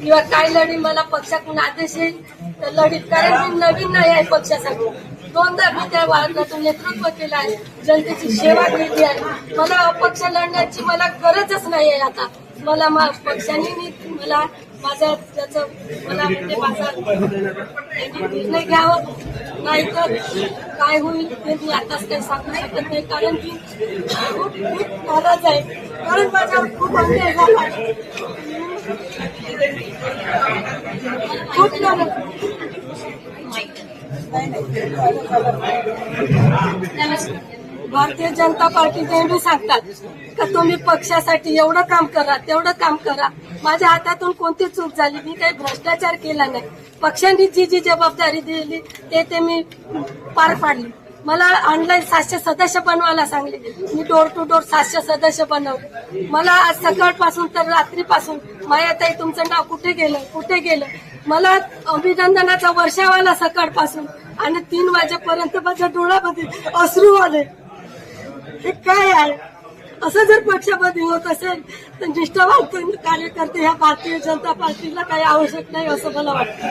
किंवा काय लढी मला पक्षाकडून आदेश येईल तर लढीत, कारण मी नवीन नाही आहे पक्षासाठी. 2दा मी त्या वार्डाचं नेतृत्व केलं आहे, जनतेची सेवा केली आहे. मला अपक्ष लढण्याची मला गरजच नाही आहे. आता मला पक्षाने मला माझा त्याचं मला म्हणजे माझा निर्णय घ्यावा, नाही तर काय होईल ते मी आताच काही सांगू शकत नाही. कारण की खूप नाराज आहे, कारण माझ्यावर खूप अन्याय झाला, खूप नाराज. भारतीय जनता पार्टी नेहमी सांगतात का तुम्ही पक्षासाठी एवढं काम करा, तेवढं काम करा. माझ्या हातातून कोणती चूक झाली, मी काही भ्रष्टाचार केला नाही. पक्षांनी जी जी जबाबदारी दिली ते मी पार पाडली. मला ऑनलाईन 700 सदस्य बनवायला सांगले, मी डोर टू डोर 700 सदस्य बनवले. मला आज सकाळपासून तर रात्रीपासून मायाताई तुमचं नाव कुठे गेलं, मला अभिनंदनाचा वर्षावाला सकाळपासून आणि 3 वाजेपर्यंत माझ्या डोळ्यामध्ये अश्रू आले. हे काय आहे? असं जर पक्षामध्ये होत असेल तर निष्ठावान कार्यकर्ते ह्या भारतीय जनता पार्टीला काही आवश्यक नाही असं मला वाटतं.